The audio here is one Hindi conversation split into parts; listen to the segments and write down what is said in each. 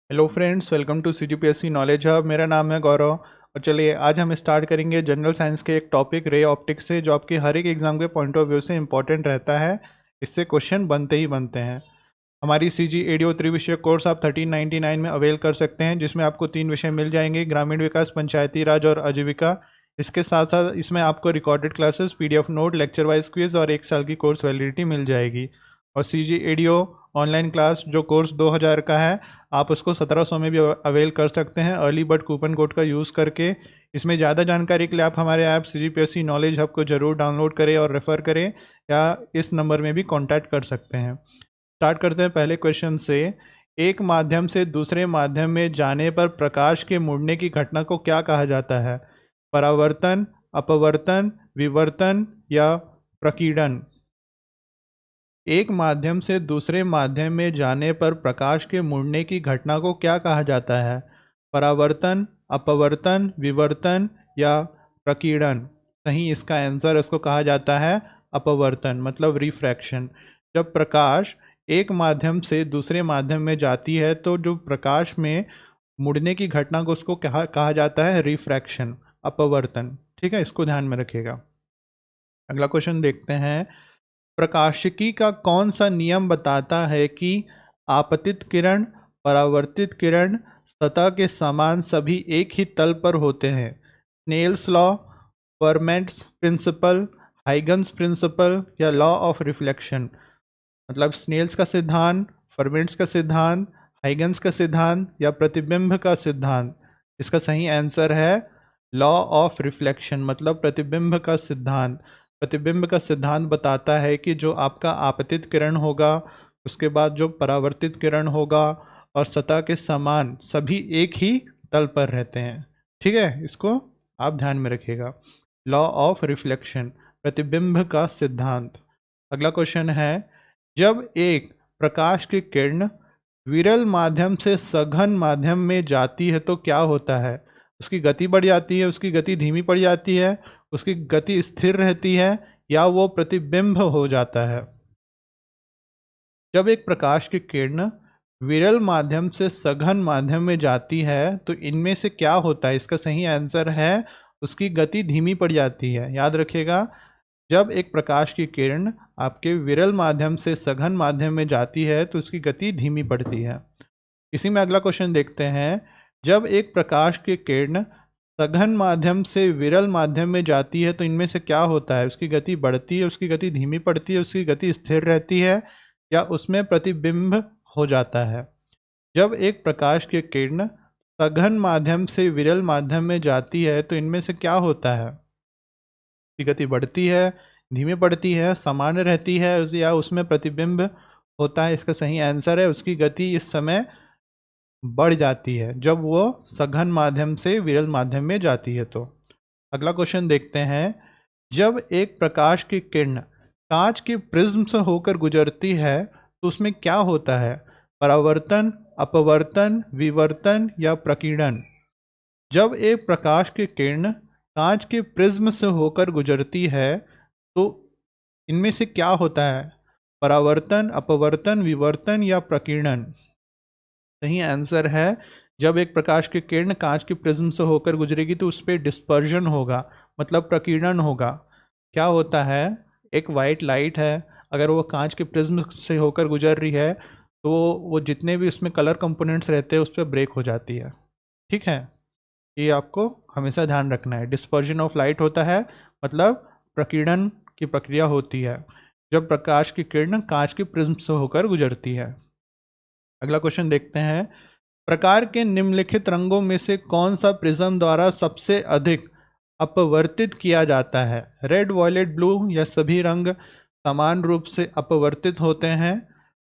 Hello friends, welcome to CGPSC knowledge hub. मेरा नाम है गौरव और चलिए आज हम स्टार्ट करेंगे जनरल साइंस के एक टॉपिक रे ऑप्टिक्स से, जो आपके हर एक एग्जाम के पॉइंट ऑफ व्यू से इंपॉर्टेंट रहता है। इससे क्वेश्चन बनते ही बनते हैं। हमारी CG एडीओ त्रिविषय कोर्स आप 1399 में अवेल कर सकते हैं, जिसमें आपको 3 विषय मिल जाएंगे: ग्रामीण विकास, पंचायती राज और आजीविका। इसके साथ साथ इसमें आपको recorded classes, PDF note, lecture wise quiz और 1 साल की कोर्स वैलिडिटी मिल जाएगी। और CG एडीओ ऑनलाइन क्लास जो कोर्स 2000 का है, आप उसको 1700 में भी अवेल कर सकते हैं अर्ली बर्ड कूपन कोड का यूज़ करके। इसमें ज़्यादा जानकारी के लिए आप हमारे ऐप CGPSC नॉलेज हब को ज़रूर डाउनलोड करें और रेफ़र करें, या इस नंबर में भी कांटेक्ट कर सकते हैं। स्टार्ट करते हैं पहले क्वेश्चन से। एक माध्यम से दूसरे माध्यम में जाने पर प्रकाश के मुड़ने की घटना को क्या कहा जाता है? परावर्तन, अपवर्तन, विवर्तन या प्रकीर्णन? एक माध्यम से दूसरे माध्यम में जाने पर प्रकाश के मुड़ने की घटना को क्या कहा जाता है? परावर्तन, अपवर्तन, विवर्तन या प्रकीर्णन? सही इसका आंसर इसको कहा जाता है अपवर्तन, मतलब रिफ्रैक्शन। जब प्रकाश एक माध्यम से दूसरे माध्यम में जाती है तो जो प्रकाश में मुड़ने की घटना को उसको कहा जाता है रिफ्रैक्शन, अपवर्तन। ठीक है, इसको ध्यान में रखिएगा। अगला क्वेश्चन देखते हैं। प्रकाशिकी का कौन सा नियम बताता है कि आपतित किरण, परावर्तित किरण सतह के समान सभी एक ही तल पर होते हैं? Snell's law, Fermat's principle, Huygens principle या लॉ ऑफ रिफ्लेक्शन? मतलब स्नेल्स का सिद्धांत, फर्मेंट्स का सिद्धांत, हाइगन्स का सिद्धांत या प्रतिबिंब का सिद्धांत? इसका सही आंसर है लॉ ऑफ रिफ्लेक्शन, मतलब प्रतिबिंब का सिद्धांत। प्रतिबिंब का सिद्धांत बताता है कि जो आपका आपतित किरण होगा, उसके बाद जो परावर्तित किरण होगा, और सतह के समान सभी एक ही तल पर रहते हैं। ठीक है, इसको आप ध्यान में रखिएगा। लॉ ऑफ रिफ्लेक्शन, प्रतिबिंब का सिद्धांत। अगला क्वेश्चन है। जब एक प्रकाश की किरण विरल माध्यम से सघन माध्यम में जाती है तो क्या होता है? उसकी गति बढ़ जाती है, उसकी गति धीमी पड़ जाती है, उसकी गति स्थिर रहती है, या वो प्रतिबिंब हो जाता है? जब एक प्रकाश की किरण विरल माध्यम से सघन माध्यम में जाती है तो इनमें से क्या होता है? इसका सही आंसर है उसकी गति धीमी पड़ जाती है। याद रखिएगा, जब एक प्रकाश की किरण आपके विरल माध्यम से सघन माध्यम में जाती है तो उसकी गति धीमी पड़ती है। इसी में अगला क्वेश्चन देखते हैं। जब एक प्रकाश की किरण सघन माध्यम से विरल माध्यम में जाती है तो इनमें से क्या होता है? उसकी गति बढ़ती है, उसकी गति धीमी पड़ती है, उसकी गति स्थिर रहती है, या उसमें प्रतिबिंब हो जाता है? जब एक प्रकाश की किरण सघन माध्यम से विरल माध्यम में जाती है तो इनमें से क्या होता है? की गति बढ़ती है, धीमी पड़ती है, सामान्य रहती है, या उसमें प्रतिबिंब होता है? इसका सही आंसर है उसकी गति इस समय बढ़ जाती है जब वो सघन माध्यम से विरल माध्यम में जाती है। तो अगला क्वेश्चन देखते हैं। जब एक प्रकाश की किरण कांच के प्रिज्म से होकर गुजरती है तो उसमें क्या होता है? परावर्तन, अपवर्तन, विवर्तन या प्रकीर्णन? जब एक प्रकाश की किरण कांच के प्रिज्म से होकर गुजरती है तो इनमें से क्या होता है? परावर्तन, अपवर्तन, विवर्तन या प्रकीर्णन? सही आंसर है जब एक प्रकाश की किरण कांच की प्रिज्म से होकर गुजरेगी तो उस पर डिस्पर्जन होगा, मतलब प्रकीर्णन होगा। क्या होता है? एक वाइट लाइट है, अगर वो कांच के प्रिज्म से होकर गुजर रही है तो वो जितने भी उसमें कलर कंपोनेंट्स रहते हैं उस पर ब्रेक हो जाती है। ठीक है, ये आपको हमेशा ध्यान रखना है। डिस्पर्जन ऑफ लाइट होता है, मतलब प्रकीर्णन की प्रक्रिया होती है जब प्रकाश की किरण कांच की प्रिज्म से होकर गुजरती है। अगला क्वेश्चन देखते हैं। प्रकार के निम्नलिखित रंगों में से कौन सा प्रिज्म द्वारा सबसे अधिक अपवर्तित किया जाता है? रेड, वॉयलेट, ब्लू या सभी रंग समान रूप से अपवर्तित होते हैं?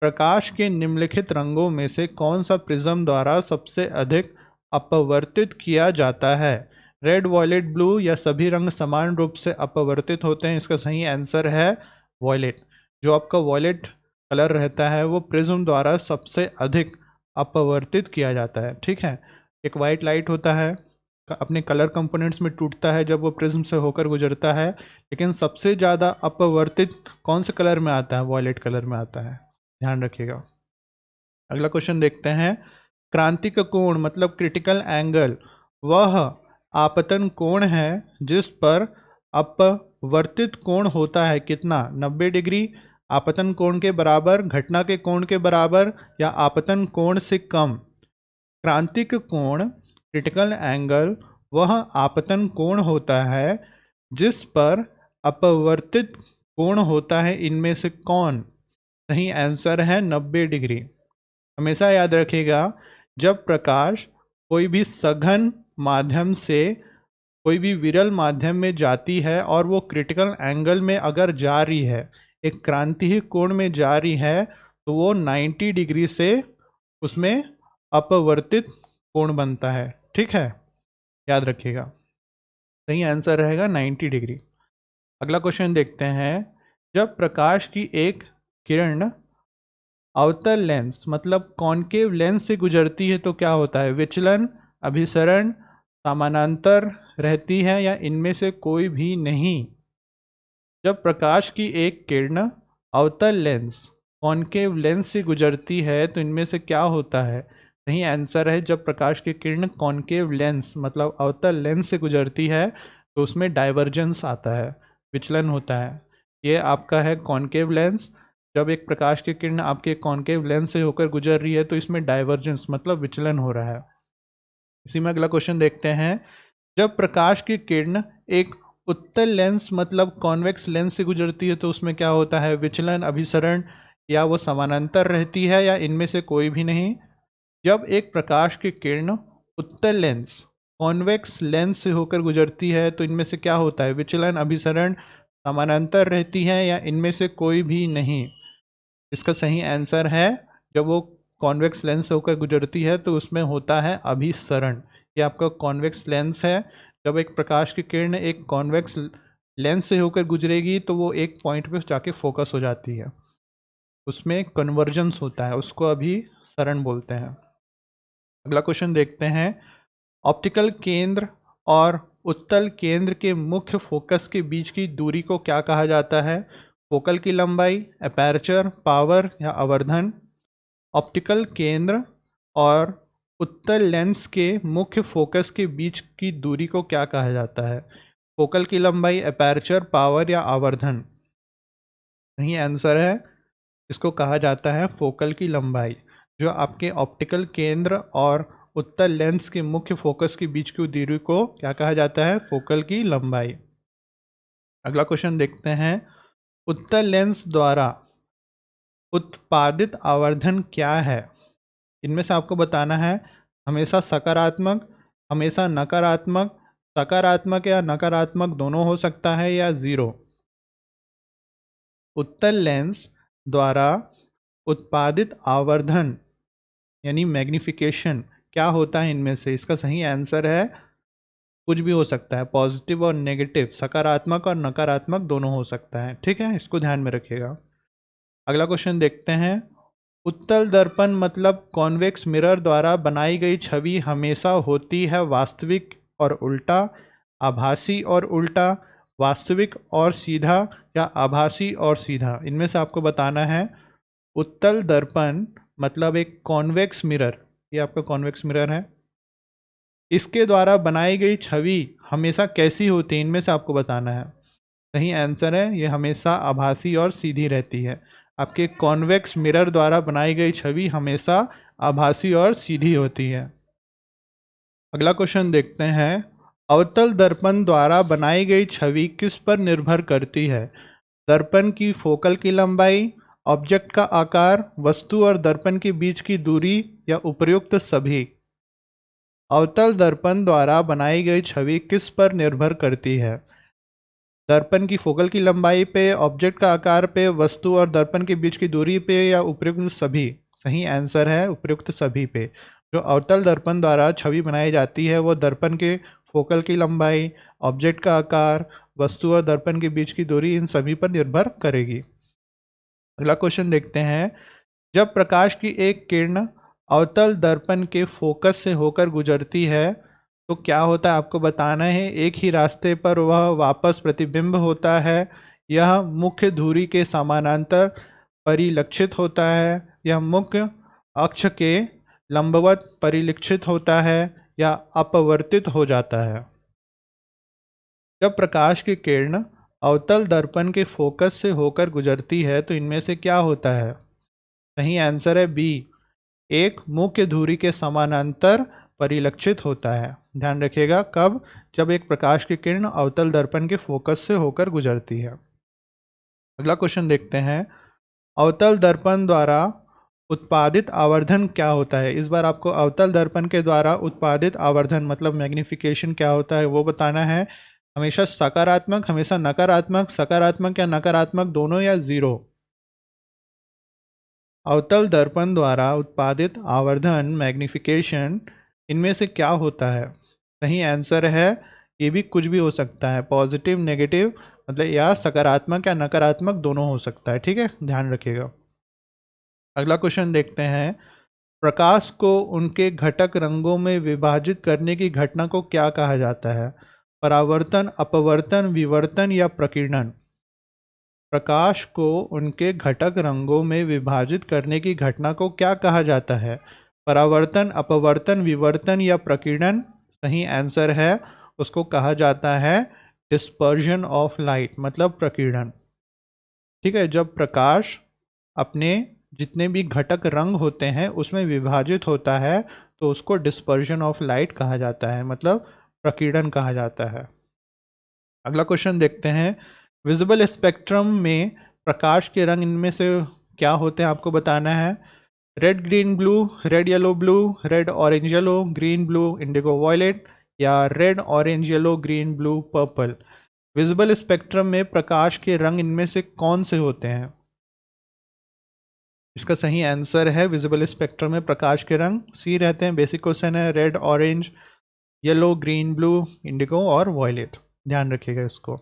प्रकाश के निम्नलिखित रंगों में से कौन सा प्रिज्म द्वारा सबसे अधिक अपवर्तित किया जाता है? रेड, वॉयलेट, ब्लू या सभी रंग समान रूप से अपवर्तित होते हैं? इसका सही आंसर है वॉयलेट। जो आपका वॉयलेट कलर रहता है वो प्रिज्म द्वारा सबसे अधिक अपवर्तित किया जाता है। ठीक है, एक वाइट लाइट होता है, अपने कलर कंपोनेंट्स में टूटता है जब वो प्रिज्म से होकर गुजरता है, लेकिन सबसे ज़्यादा अपवर्तित कौन से कलर में आता है? वॉयलेट कलर में आता है। ध्यान रखिएगा। अगला क्वेश्चन देखते हैं। क्रांतिक कोण मतलब क्रिटिकल एंगल वह आपतन कोण है जिस पर अपवर्तित कोण होता है कितना, 90 डिग्री, आपतन कोण के बराबर, घटना के कोण के बराबर या आपतन कोण से कम। क्रांतिक कोण क्रिटिकल एंगल वह आपतन कोण होता है जिस पर अपवर्तित कोण होता है, इनमें से कौन। सही आंसर है 90 डिग्री। हमेशा याद रखिएगा, जब प्रकाश कोई भी सघन माध्यम से कोई भी विरल माध्यम में जाती है और वो क्रिटिकल एंगल में अगर जा रही है, एक क्रांतिक कोण में जा रही है, तो वो 90 डिग्री से उसमें अपवर्तित कोण बनता है। ठीक है, याद रखिएगा, सही आंसर रहेगा 90 डिग्री। अगला क्वेश्चन देखते हैं। जब प्रकाश की एक किरण अवतल लेंस मतलब कॉनकेव लेंस से गुजरती है तो क्या होता है, विचलन, अभिसरण, समानांतर रहती है या इनमें से कोई भी नहीं। जब प्रकाश की एक किरण अवतल लेंस कॉनकेव लेंस से गुजरती है तो इनमें से क्या होता है। सही आंसर है, जब प्रकाश की किरण कॉनकेव लेंस मतलब अवतल लेंस से गुजरती है तो उसमें डाइवर्जेंस आता है, विचलन होता है। ये आपका है कॉनकेव लेंस। जब एक प्रकाश की किरण आपके कॉनकेव लेंस से होकर गुजर रही है तो इसमें डाइवर्जेंस मतलब विचलन हो रहा है। इसी में अगला क्वेश्चन देखते हैं। जब प्रकाश की किरण एक उत्तल लेंस मतलब कॉन्वेक्स लेंस से गुजरती है तो उसमें क्या होता है, विचलन, अभिसरण या वो समानांतर रहती है या इनमें से कोई भी नहीं। जब एक प्रकाश की किरण उत्तल लेंस कॉन्वेक्स लेंस से होकर गुजरती है तो इनमें से क्या होता है, विचलन, अभिसरण, समानांतर रहती है या इनमें से कोई भी नहीं। इसका सही आंसर है, जब वो कॉन्वेक्स लेंस से होकर गुजरती है तो उसमें होता है अभिसरण। ये आपका कॉन्वेक्स लेंस है। जब एक प्रकाश की किरण एक कॉन्वेक्स लेंस से होकर गुजरेगी तो वो एक पॉइंट पे जाके फोकस हो जाती है, उसमें कन्वर्जेंस होता है, उसको अभिसरण बोलते हैं। अगला क्वेश्चन देखते हैं। ऑप्टिकल केंद्र और उत्तल केंद्र के मुख्य फोकस के बीच की दूरी को क्या कहा जाता है, फोकल की लंबाई, एपर्चर, पावर या आवर्धन। ऑप्टिकल केंद्र और उत्तल लेंस के मुख्य फोकस के बीच की दूरी को क्या कहा जाता है, फोकल की लंबाई, एपर्चर, पावर या आवर्धन। सही आंसर है, इसको कहा जाता है फोकल की लंबाई। जो आपके ऑप्टिकल केंद्र और उत्तल लेंस के मुख्य फोकस के बीच की दूरी को क्या कहा जाता है, फोकल की लंबाई। अगला क्वेश्चन देखते हैं। उत्तल लेंस द्वारा उत्पादित आवर्धन क्या है। इनमें से आपको बताना है, हमेशा सकारात्मक, हमेशा नकारात्मक, सकारात्मक या नकारात्मक दोनों हो सकता है या ज़ीरो। उत्तल लेंस द्वारा उत्पादित आवर्धन यानी मैग्निफिकेशन क्या होता है इनमें से। इसका सही आंसर है, कुछ भी हो सकता है, पॉजिटिव और नेगेटिव, सकारात्मक और नकारात्मक दोनों हो सकता है। ठीक है, इसको ध्यान में रखिएगा। अगला क्वेश्चन देखते हैं। उत्तल दर्पण मतलब कॉन्वेक्स मिरर द्वारा बनाई गई छवि हमेशा होती है वास्तविक और उल्टा, आभासी और उल्टा, वास्तविक और सीधा या आभासी और सीधा। इनमें से आपको बताना है। उत्तल दर्पण मतलब एक कॉन्वेक्स मिरर, ये आपका कॉन्वेक्स मिरर है, इसके द्वारा बनाई गई छवि हमेशा कैसी होती है, इनमें से आपको बताना है। सही आंसर है, ये हमेशा आभासी और सीधी रहती है। आपके कॉन्वेक्स मिरर द्वारा बनाई गई छवि हमेशा आभासी और सीधी होती है। अगला क्वेश्चन देखते हैं। अवतल दर्पण द्वारा बनाई गई छवि किस पर निर्भर करती है, दर्पण की फोकल की लंबाई, ऑब्जेक्ट का आकार, वस्तु और दर्पण के बीच की दूरी या उपर्युक्त सभी। अवतल दर्पण द्वारा बनाई गई छवि किस पर निर्भर करती है, दर्पण की फोकल की लंबाई पे, ऑब्जेक्ट का आकार पे, वस्तु और दर्पण के बीच की दूरी पे या उपर्युक्त सभी। सही आंसर है उपर्युक्त सभी पे। जो अवतल दर्पण द्वारा छवि बनाई जाती है वो दर्पण के फोकल की लंबाई, ऑब्जेक्ट का आकार, वस्तु और दर्पण के बीच की दूरी, इन सभी पर निर्भर करेगी। अगला क्वेश्चन देखते हैं। जब प्रकाश की एक किरण अवतल दर्पण के फोकस से होकर गुजरती है तो क्या होता है, आपको बताना है। एक ही रास्ते पर वह वापस प्रतिबिंब होता है, यह मुख्य धुरी के समानांतर परिलक्षित होता है, यह मुख्य अक्ष के लंबवत परिलक्षित होता है या अपवर्तित हो जाता है? जब प्रकाश की किरण अवतल दर्पण के फोकस से होकर गुजरती है तो इनमें से क्या होता है? सही आंसर है बी, एक मुख्य धुरी के समानांतर परिलक्षित होता है। ध्यान रखिएगा, कब? जब एक प्रकाश की किरण अवतल दर्पण के फोकस से होकर गुजरती है। अगला क्वेश्चन देखते हैं, अवतल दर्पण द्वारा उत्पादित आवर्धन क्या होता है? इस बार आपको अवतल दर्पण के द्वारा उत्पादित आवर्धन मतलब मैग्निफिकेशन क्या होता है वो बताना है। हमेशा सकारात्मक, हमेशा नकारात्मक, सकारात्मक या नकारात्मक दोनों, या जीरो? अवतल दर्पण द्वारा उत्पादित आवर्धन मैग्निफिकेशन इनमें से क्या होता है? सही आंसर है, ये भी कुछ भी हो सकता है, पॉजिटिव नेगेटिव मतलब, या सकारात्मक या नकारात्मक दोनों हो सकता है। ठीक है, ध्यान रखिएगा। अगला क्वेश्चन देखते हैं, प्रकाश को उनके घटक रंगों में विभाजित करने की घटना को क्या कहा जाता है? परावर्तन, अपवर्तन, विवर्तन या प्रकीर्णन? प्रकाश को उनके घटक रंगों में विभाजित करने की घटना को क्या कहा जाता है? परावर्तन, अपवर्तन, विवर्तन या प्रकीर्णन? सही आंसर है, उसको कहा जाता है डिस्पर्जन ऑफ लाइट मतलब प्रकीर्णन। ठीक है, जब प्रकाश अपने जितने भी घटक रंग होते हैं उसमें विभाजित होता है तो उसको डिस्पर्जन ऑफ लाइट कहा जाता है, मतलब प्रकीर्णन कहा जाता है। अगला क्वेश्चन देखते हैं, विजिबल स्पेक्ट्रम में प्रकाश के रंग इनमें से क्या होते हैं आपको बताना है। Red green blue, red yellow blue, red orange yellow, green blue indigo violet या red orange yellow green blue purple? Visible spectrum में प्रकाश के रंग इनमें से कौन से होते हैं? इसका सही आंसर है, विजिबल स्पेक्ट्रम में प्रकाश के रंग सी रहते हैं। बेसिक क्वेश्चन है, red, orange, yellow, green, blue, Indigo और वॉयलेट। ध्यान रखिएगा इसको।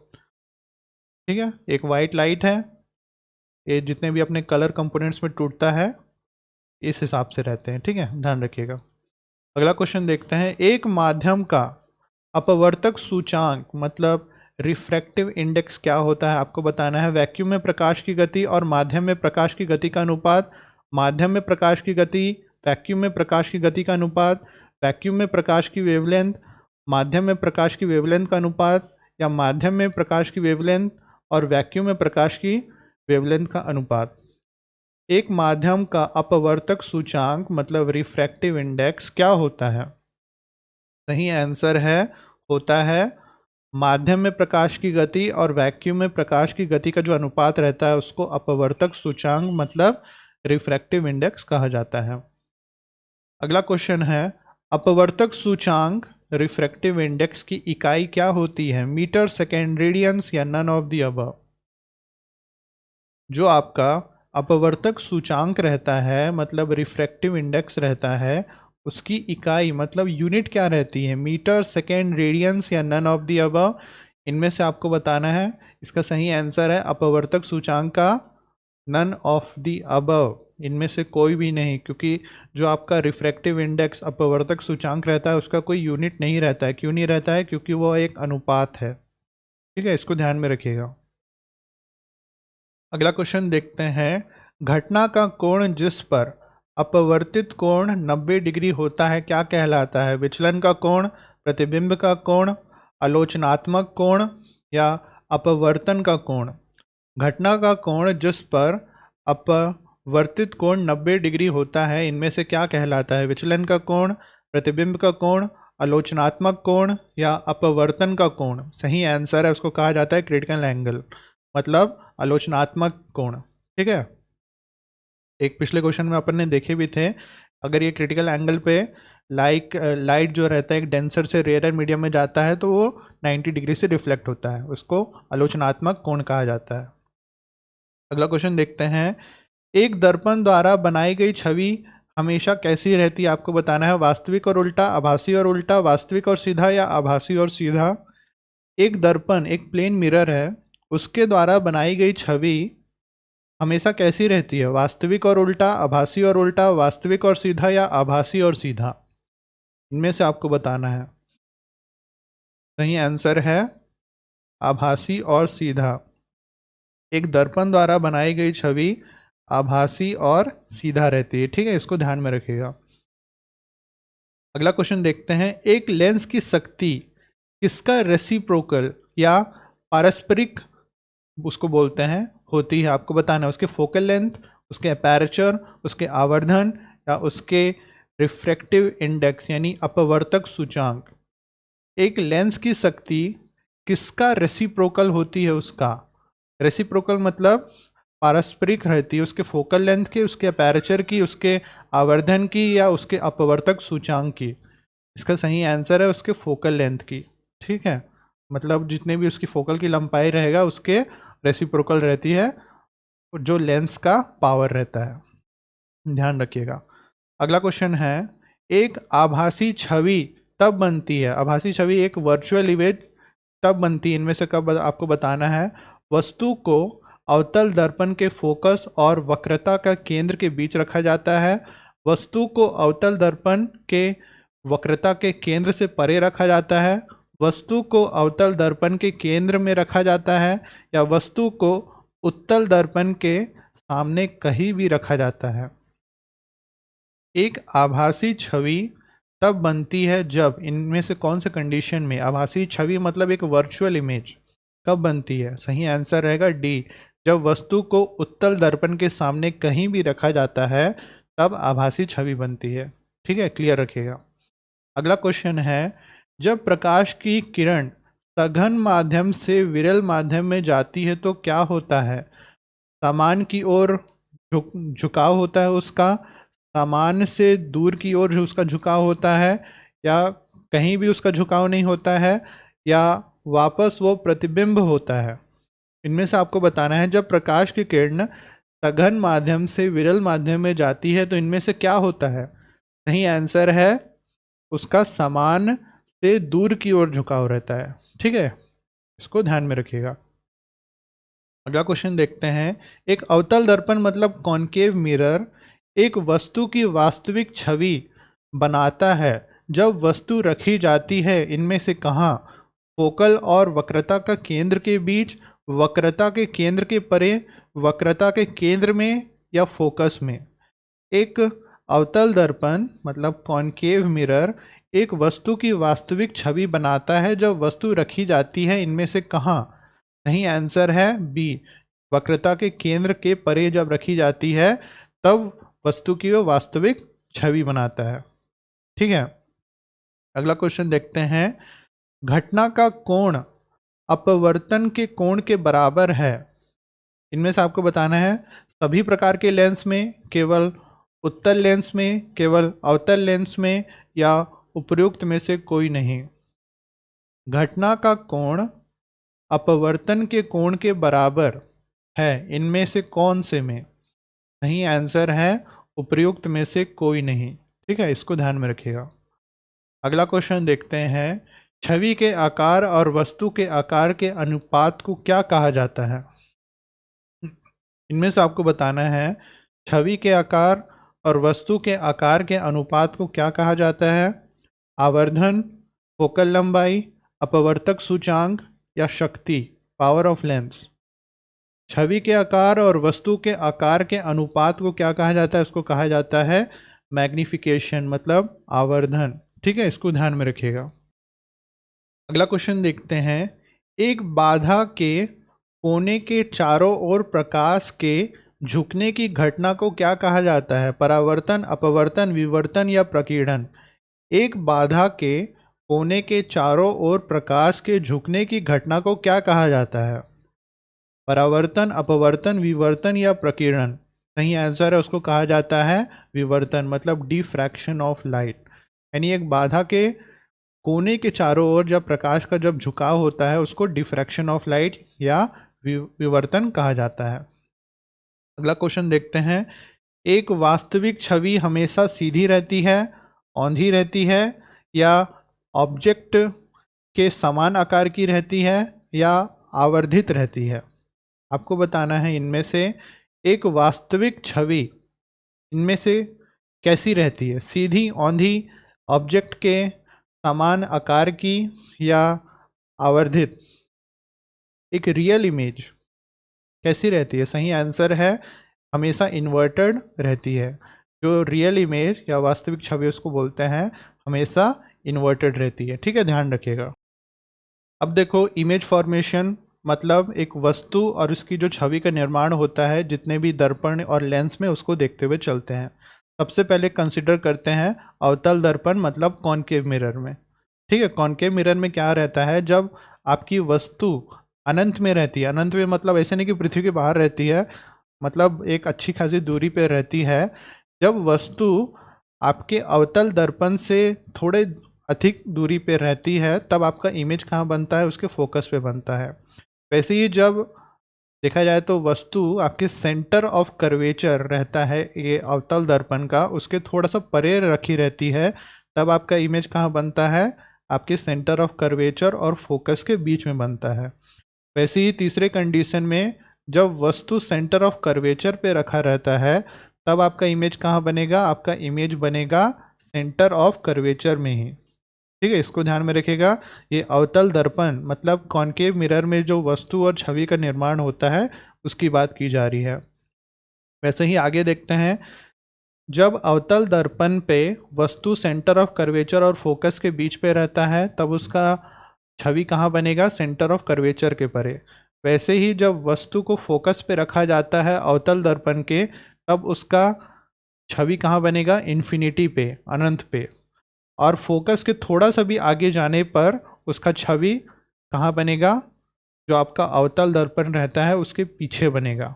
ठीक है, एक वाइट लाइट है, ये जितने भी अपने कलर कंपोनेंट्स में टूटता है इस हिसाब से रहते हैं। ठीक है, ध्यान रखिएगा। अगला क्वेश्चन देखते हैं, एक माध्यम का अपवर्तक सूचांक मतलब रिफ्रैक्टिव इंडेक्स क्या होता है आपको बताना है। वैक्यूम में प्रकाश की गति और माध्यम में प्रकाश की गति का अनुपात, माध्यम में प्रकाश की गति, वैक्यूम में प्रकाश की गति का अनुपात, वैक्यूम में प्रकाश की वेवलेंथ, माध्यम में प्रकाश की वेवलेंथ का अनुपात, या माध्यम में प्रकाश की वेवलेंथ और वैक्यूम में प्रकाश की वेवलेंथ का अनुपात। एक माध्यम का अपवर्तक सूचांक मतलब रिफ्रैक्टिव इंडेक्स क्या होता है? सही आंसर है, होता है माध्यम में प्रकाश की गति और वैक्यूम में प्रकाश की गति का जो अनुपात रहता है उसको अपवर्तक सूचांक मतलब रिफ्रैक्टिव इंडेक्स कहा जाता है। अगला क्वेश्चन है, अपवर्तक सूचांक रिफ्रैक्टिव इंडेक्स की इकाई क्या होती है? मीटर, सेकेंड, रेडियंस या नन ऑफ द अबव? जो आपका अपवर्तक सूचांक रहता है मतलब रिफ्रैक्टिव इंडेक्स रहता है, उसकी इकाई मतलब यूनिट क्या रहती है? मीटर, सेकेंड, रेडियंस या नन ऑफ द अबव? इनमें से आपको बताना है। इसका सही आंसर है अपवर्तक सूचांक का नन ऑफ द अबव, इनमें से कोई भी नहीं, क्योंकि जो आपका रिफ्रैक्टिव इंडेक्स अपवर्तक सूचांक रहता है उसका कोई यूनिट नहीं रहता है। क्यों नहीं रहता है? क्योंकि वो एक अनुपात है। ठीक है, इसको ध्यान में रखिएगा। अगला क्वेश्चन देखते हैं, घटना का कोण जिस पर अपवर्तित कोण 90 डिग्री होता है क्या कहलाता है? विचलन का कोण, प्रतिबिंब का कोण, आलोचनात्मक कोण या अपवर्तन का कोण? घटना का कोण जिस पर अपवर्तित कोण 90 डिग्री होता है इनमें से क्या कहलाता है? विचलन का कोण, प्रतिबिंब का कोण, आलोचनात्मक कोण या अपवर्तन का कोण? सही आंसर है, उसको कहा जाता है क्रिटिकल एंगल मतलब आलोचनात्मक कोण। ठीक है, एक पिछले क्वेश्चन में अपन ने देखे भी थे, अगर ये क्रिटिकल एंगल पे लाइट जो रहता है एक डेंसर से रेयर मीडियम में जाता है तो वो 90 डिग्री से रिफ्लेक्ट होता है, उसको आलोचनात्मक कोण कहा जाता है। अगला क्वेश्चन देखते हैं, एक दर्पण द्वारा बनाई गई छवि हमेशा कैसी रहती है आपको बताना है। वास्तविक और उल्टा, आभासी और उल्टा, वास्तविक और सीधा या आभासी और सीधा? एक दर्पण, एक प्लेन मिरर है, उसके द्वारा बनाई गई छवि हमेशा कैसी रहती है? वास्तविक और उल्टा, आभासी और उल्टा, वास्तविक और सीधा या आभासी और सीधा? इनमें से आपको बताना है। सही आंसर है आभासी और सीधा। एक दर्पण द्वारा बनाई गई छवि आभासी और सीधा रहती है। ठीक है, इसको ध्यान में रखिएगा। अगला क्वेश्चन देखते हैं, एक लेंस की शक्ति किसका रेसिप्रोकल या पारस्परिक उसको बोलते हैं होती है? आपको बताना है उसके फोकल लेंथ, उसके अपर्चर, उसके आवर्धन या उसके रिफ्रैक्टिव इंडेक्स यानी अपवर्तक सूचांक। एक लेंस की शक्ति किसका रेसिप्रोकल होती है? उसका रेसिप्रोकल मतलब पारस्परिक रहती है, उसके फोकल लेंथ की, उसके अपर्चर की, उसके आवर्धन की या उसके अपवर्तक सूचांक की। इसका सही आंसर है उसके फोकल लेंथ की। ठीक है, मतलब जितने भी उसकी फोकल की लंबाई रहेगा उसके रेसिप्रोकल रहती है, जो लेंस का पावर रहता है। ध्यान रखिएगा। अगला क्वेश्चन है, एक आभासी छवि तब बनती है, आभासी छवि एक वर्चुअल इमेज तब बनती है, इनमें से कब आपको बताना है। वस्तु को अवतल दर्पण के फोकस और वक्रता का केंद्र के बीच रखा जाता है, वस्तु को अवतल दर्पण के वक्रता के केंद्र से परे रखा जाता है, वस्तु को अवतल दर्पण के केंद्र में रखा जाता है या वस्तु को उत्तल दर्पण के सामने कहीं भी रखा जाता है। एक आभासी छवि तब बनती है जब, इनमें से कौन से कंडीशन में? आभासी छवि मतलब एक वर्चुअल इमेज कब बनती है? सही आंसर रहेगा डी, जब वस्तु को उत्तल दर्पण के सामने कहीं भी रखा जाता है तब आभासी छवि बनती है। ठीक है, क्लियर रखिएगा। अगला क्वेश्चन है, जब प्रकाश की किरण सघन माध्यम से विरल माध्यम में जाती है तो क्या होता है? सामान की ओर झुकाव होता है उसका, सामान से दूर की ओर जो उसका झुकाव होता है, या कहीं भी उसका झुकाव नहीं होता है, या वापस वो प्रतिबिंब होता है? इनमें से आपको बताना है। जब प्रकाश की किरण सघन माध्यम से विरल माध्यम में जाती है तो इनमें से क्या होता है? सही आंसर है उसका सामान से दूर की ओर झुकाव रहता है। ठीक है, इसको ध्यान में रखिएगा। अगला क्वेश्चन देखते हैं, एक अवतल दर्पण मतलब कॉनकेव मिरर एक वस्तु की वास्तविक छवि बनाता है जब वस्तु रखी जाती है इनमें से कहाँ? फोकल और वक्रता का केंद्र के बीच, वक्रता के केंद्र के परे, वक्रता के केंद्र में या फोकस में? एक अवतल दर्पण मतलब कॉनकेव मिरर एक वस्तु की वास्तविक छवि बनाता है जब वस्तु रखी जाती है इनमें से कहाँ? सही आंसर है बी, वक्रता के केंद्र के परे जब रखी जाती है तब वस्तु की वो वास्तविक छवि बनाता है। ठीक है, अगला क्वेश्चन देखते हैं, घटना का कोण अपवर्तन के कोण के बराबर है। इनमें से आपको बताना है सभी प्रकार के लेंस में, केवल उत्तल लेंस में, केवल अवतल लेंस में, या उपयुक्त में से कोई नहीं। घटना का कोण अपवर्तन के कोण के बराबर है, इनमें से कौन से में? सही आंसर है उपयुक्त में से कोई नहीं। ठीक है, इसको ध्यान में रखिएगा। अगला क्वेश्चन देखते हैं, छवि के आकार और वस्तु के आकार के अनुपात को क्या कहा जाता है? इनमें से आपको बताना है छवि के आकार और वस्तु के आकार के अनुपात को क्या कहा जाता है? आवर्धन, फोकल लंबाई, अपवर्तक सूचांक या शक्ति, पावर ऑफ लेंस? छवि के आकार और वस्तु के आकार के अनुपात को क्या कहा जाता है? उसको कहा जाता है मैग्निफिकेशन मतलब आवर्धन। ठीक है, इसको ध्यान में रखिएगा। अगला क्वेश्चन देखते हैं, एक बाधा के कोने के चारों ओर प्रकाश के झुकने की घटना को क्या कहा जाता है? परावर्तन, अपवर्तन, विवर्तन या प्रकीर्णन? एक बाधा के कोने के चारों ओर प्रकाश के झुकने की घटना को क्या कहा जाता है? परावर्तन, अपवर्तन, विवर्तन या प्रकीर्णन? सही आंसर है उसको कहा जाता है विवर्तन मतलब डिफ्रैक्शन ऑफ लाइट। यानी एक बाधा के कोने के चारों ओर जब प्रकाश का जब झुकाव होता है उसको डिफ्रैक्शन ऑफ लाइट या विवर्तन कहा जाता है। अगला क्वेश्चन देखते हैं, एक वास्तविक छवि हमेशा सीधी रहती है, औंधी रहती है, या ऑब्जेक्ट के समान आकार की रहती है, या आवर्धित रहती है? आपको बताना है इनमें से एक वास्तविक छवि इनमें से कैसी रहती है? सीधी, औंधी, ऑब्जेक्ट के समान आकार की या आवर्धित? एक रियल इमेज कैसी रहती है? सही आंसर है हमेशा इन्वर्टेड रहती है। जो रियल इमेज या वास्तविक छवि उसको बोलते हैं, हमेशा इन्वर्टेड रहती है। ठीक है, ध्यान रखिएगा। अब देखो, इमेज फॉर्मेशन मतलब एक वस्तु और उसकी जो छवि का निर्माण होता है जितने भी दर्पण और लेंस में उसको देखते हुए चलते हैं। सबसे पहले कंसिडर करते हैं अवतल दर्पण मतलब कॉनकेव मिरर में। ठीक है, कॉनकेव मिरर में क्या रहता है, जब आपकी वस्तु अनंत में रहती है, अनंत में मतलब ऐसे नहीं कि पृथ्वी के बाहर रहती है, मतलब एक अच्छी खासी दूरी पे रहती है। जब वस्तु आपके अवतल दर्पण से थोड़े अधिक दूरी पे रहती है तब आपका इमेज कहाँ बनता है, उसके फोकस पे बनता है। वैसे ही जब देखा जाए तो वस्तु आपके सेंटर ऑफ कर्वेचर रहता है, ये अवतल दर्पण का, उसके थोड़ा सा परे रखी रहती है, तब आपका इमेज कहाँ बनता है, आपके सेंटर ऑफ कर्वेचर और फोकस के बीच में बनता है। वैसे ही तीसरे कंडीशन में जब वस्तु सेंटर ऑफ कर्वेचर पे रखा रहता है तब आपका इमेज कहाँ बनेगा, आपका इमेज बनेगा सेंटर ऑफ कर्वेचर में ही। ठीक है, इसको ध्यान में रखिएगा। ये अवतल दर्पण मतलब कॉनकेव मिरर में जो वस्तु और छवि का निर्माण होता है उसकी बात की जा रही है। वैसे ही आगे देखते हैं, जब अवतल दर्पण पे वस्तु सेंटर ऑफ कर्वेचर और फोकस के बीच पे रहता है तब उसका छवि कहाँ बनेगा, सेंटर ऑफ कर्वेचर के परे। वैसे ही जब वस्तु को फोकस पे रखा जाता है अवतल दर्पण के, तब उसका छवि कहाँ बनेगा, इन्फिनिटी पे, अनंत पे। और फोकस के थोड़ा सा भी आगे जाने पर उसका छवि कहाँ बनेगा, जो आपका अवतल दर्पण रहता है उसके पीछे बनेगा।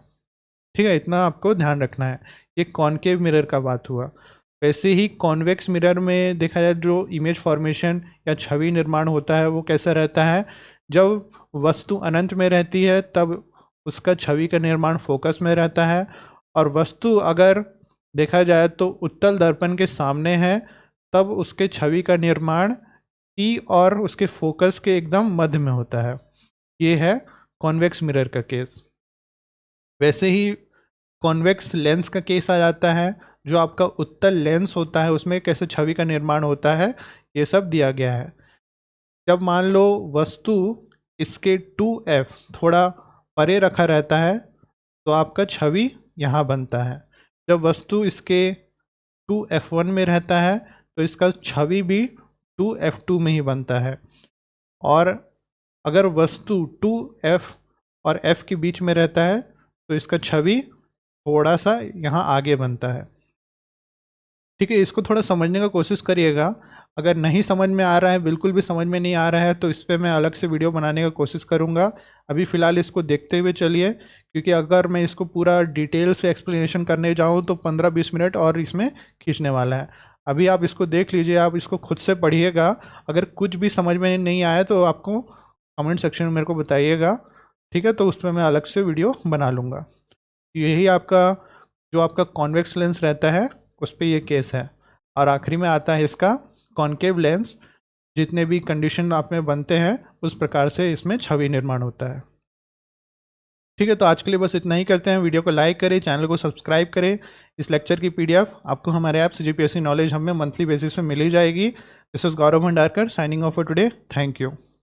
ठीक है, इतना आपको ध्यान रखना है। ये कॉनकेव मिरर का बात हुआ। वैसे ही कॉन्वेक्स मिरर में देखा जाए जो इमेज फॉर्मेशन या छवि निर्माण होता है वो कैसा रहता है, जब वस्तु अनंत में रहती है तब उसका छवि का निर्माण फोकस में रहता है, और वस्तु अगर देखा जाए तो उत्तल दर्पण के सामने है तब उसके छवि का निर्माण टी और उसके फोकस के एकदम मध्य में होता है। ये है कॉन्वेक्स मिरर का केस। वैसे ही कॉन्वेक्स लेंस का केस आ जाता है, जो आपका उत्तल लेंस होता है उसमें कैसे छवि का निर्माण होता है ये सब दिया गया है। जब मान लो वस्तु इसके 2f थोड़ा परे रखा रहता है तो आपका छवि यहाँ बनता है। जब वस्तु इसके 2f1 में रहता है तो इसका छवि भी 2f2 में ही बनता है। और अगर वस्तु 2f और f के बीच में रहता है तो इसका छवि थोड़ा सा यहाँ आगे बनता है। ठीक है, इसको थोड़ा समझने का कोशिश करिएगा। अगर नहीं समझ में आ रहा है, बिल्कुल भी समझ में नहीं आ रहा है, तो इस पर मैं अलग से वीडियो बनाने का कोशिश करूँगा। अभी फ़िलहाल इसको देखते हुए चलिए, क्योंकि अगर मैं इसको पूरा डिटेल से एक्सप्लेनेशन करने जाऊँ तो 15-20 मिनट और इसमें खींचने वाला है। अभी आप इसको देख लीजिए, आप इसको खुद से पढ़िएगा। अगर कुछ भी समझ में नहीं आया तो आपको कमेंट सेक्शन में मेरे को बताइएगा। ठीक है, तो उस पर मैं अलग से वीडियो बना लूँगा। यही आपका जो आपका कॉन्वेक्स लेंस रहता है उस पर ये केस है। और आखिरी में आता है इसका कॉनकेव लेंस। जितने भी कंडीशन आप में बनते हैं उस प्रकार से इसमें छवि निर्माण होता है। ठीक है, तो आज के लिए बस इतना ही करते हैं। वीडियो को लाइक करें, चैनल को सब्सक्राइब करें। इस लेक्चर की PDF आपको हमारे ऐप CGPSC नॉलेज हब में मंथली बेसिस पे मिल ही जाएगी। This is Gaurav Bhandarkar signing off for today. Thank you.